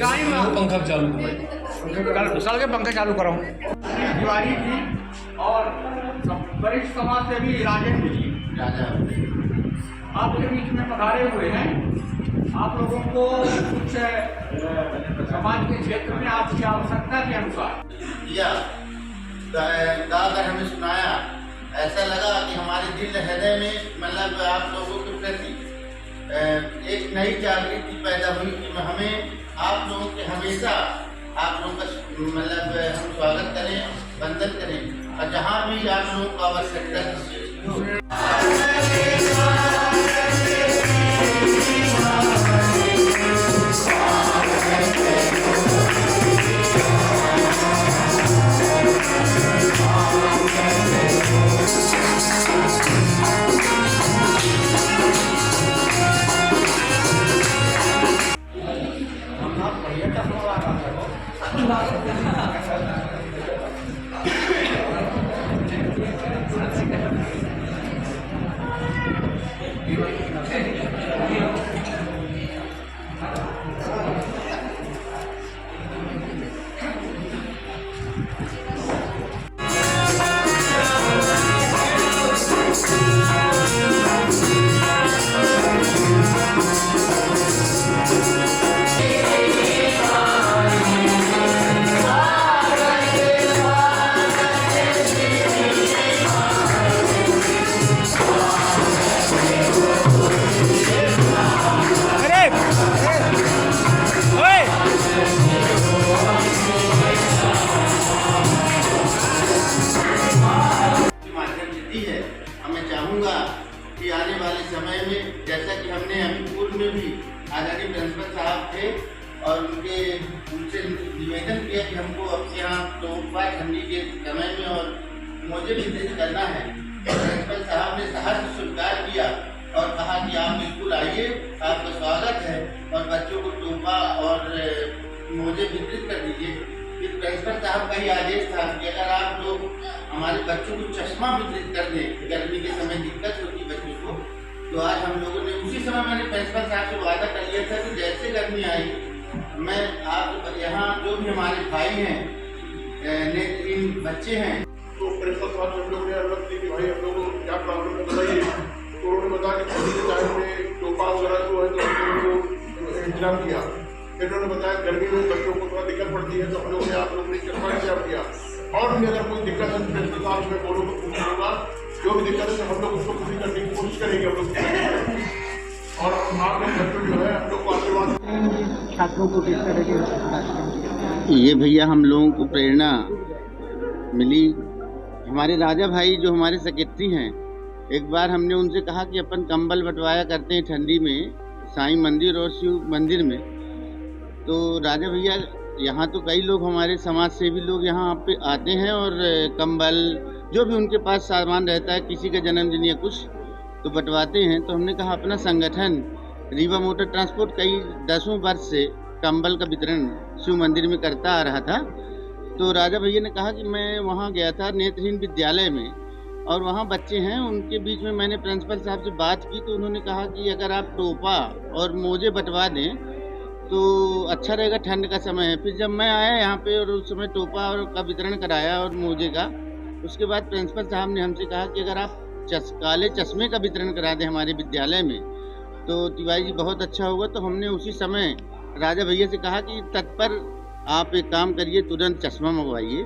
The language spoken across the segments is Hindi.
टाइम पंखा चालू करो, साल के पंखा चालू करो। तिवारी जी और वरिष्ठ समाज सेवी राजेंद्र जी आपके बीच में पधारे हुए हैं। आप लोगों को कुछ समाज के क्षेत्र में आपकी आवश्यकता के अनुसार या गाकर हमें सुनाया। ऐसा लगा कि हमारे दिल हृदय में मतलब आप लोगों के प्रति एक नई जागृति पैदा हुई कि हमें आप लोगों के हमेशा आप लोगों का मतलब हम स्वागत करें, वंदन करें और जहाँ भी आप लोगों को आवश्यकता हो। कि आने वाले समय में जैसा कि हमने अभी पूर्व में भी आदरणीय प्रिंसिपल साहब थे और उनसे निवेदन किया कि हमको अपने यहाँ तोहफा ठंडी के समय में और मोजे वितरित करना है। प्रिंसिपल साहब ने सहर्ष स्वीकार किया और कहा कि आप बिल्कुल आइए, आपका स्वागत है और बच्चों को तोहफा और मोजे वितरित कर दीजिए। फिर प्रिंसिपल साहब का ही आदेश था कि अगर आप लोग हमारे बच्चों को चश्मा वितरित कर दें, गर्मी के समय दिक्कत होती बच्चों को, तो आज हम लोगों ने उसी समय मैंने प्रिंसिपल साहब से वादा कर लिया था कि जैसे गर्मी आई मैं आप यहाँ जो भी हमारे भाई हैं, नेत्रहीन बच्चे हैं, तो प्रिंसिपल साहब से हम लोग ने अनुरोध की कि भाई हम लोगों को क्या प्रॉब्लम है बताइए। तो उन्होंने बताया कि ठंडी के टाइम में टोपा वगैरह जो है तो हम लोगों को इंतजाम किया। फिर उन्होंने बताया गर्मी में बच्चों को थोड़ा दिक्कत पड़ती है तो हम लोगों ने आप लोगों ने चश्मा इंतजाम किया। और भी अगर कोई दिक्कत है तो प्रिंसिपल साहब में बोलो तो पूछ लूँगा, जो भी दिक्कत है तो हम लोग उसको पूरी करने की कोशिश करेंगे हम लोग। और आप लोग बच्चों जो है हम लोग को आशीर्वाद छात्रों को किस तरह के ये भैया हम लोगों को प्रेरणा मिली। हमारे राजा भाई जो हमारे सेक्रेटरी हैं, एक बार हमने उनसे कहा कि अपन कंबल बंटवाया करते हैं ठंडी में साईं मंदिर और शिव मंदिर में। तो राजा भैया यहाँ तो कई लोग हमारे समाज से भी लोग यहाँ पे आते हैं और कंबल जो भी उनके पास सामान रहता है, किसी का जन्मदिन या कुछ तो बंटवाते हैं। तो हमने कहा अपना संगठन रीवा मोटर ट्रांसपोर्ट कई 10 वर्ष से कंबल का वितरण शिव मंदिर में करता आ रहा था। तो राजा भैया ने कहा कि मैं वहाँ गया था नेत्रहीन विद्यालय में और वहाँ बच्चे हैं, उनके बीच में मैंने प्रिंसिपल साहब से बात की तो उन्होंने कहा कि अगर आप टोपा और मोजे बंटवा दें तो अच्छा रहेगा, ठंड का समय है। फिर जब मैं आया यहाँ पे और उस समय टोपा और का वितरण कराया और मोजे का, उसके बाद प्रिंसिपल साहब ने हमसे कहा कि अगर आप काले चश्मे का वितरण करा दें हमारे विद्यालय में तो तिवारी जी बहुत अच्छा होगा। तो हमने उसी समय राजा भैया से कहा कि तत्पर आप एक काम करिए, तुरंत चश्मा मंगवाइए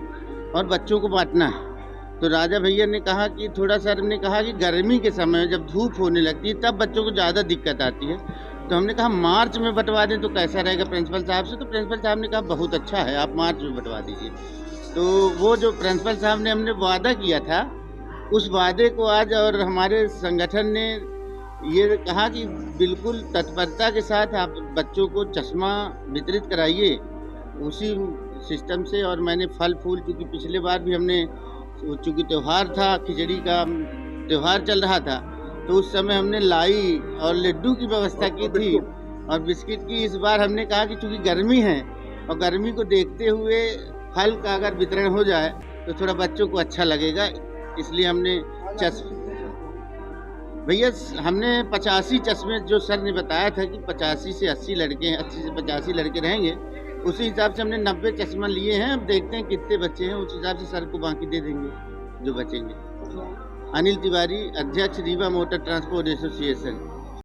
और बच्चों को बांटना है। तो राजा भैया ने कहा कि थोड़ा सा हमने कहा कि गर्मी के समय जब धूप होने लगती है तब बच्चों को ज़्यादा दिक्कत आती है। तो हमने कहा मार्च में बंटवा दें तो कैसा रहेगा प्रिंसिपल साहब से। तो प्रिंसिपल साहब ने कहा बहुत अच्छा है, आप मार्च में बंटवा दीजिए। तो वो जो प्रिंसिपल साहब ने हमने वादा किया था उस वादे को आज और हमारे संगठन ने ये कहा कि बिल्कुल तत्परता के साथ आप बच्चों को चश्मा वितरित कराइए उसी सिस्टम से। और मैंने फल फूल, क्योंकि पिछले बार भी हमने, चूँकि त्यौहार था, खिचड़ी का त्यौहार चल रहा था, तो उस समय हमने लाई और लड्डू की व्यवस्था की थी और बिस्किट की। इस बार हमने कहा कि चूँकि गर्मी है और गर्मी को देखते हुए फल का अगर वितरण हो जाए तो थोड़ा बच्चों को अच्छा लगेगा, इसलिए हमने भैया हमने 85 चश्मे जो सर ने बताया था कि 85 से 80 लड़के हैं, 80 से 85 लड़के रहेंगे, उसी हिसाब से हमने 90 चश्मा लिए हैं। अब देखते हैं कितने बच्चे हैं, उस हिसाब से सर को बाकी दे देंगे जो बचेंगे। अनिल तिवारी, अध्यक्ष रीवा मोटर ट्रांसपोर्ट एसोसिएशन।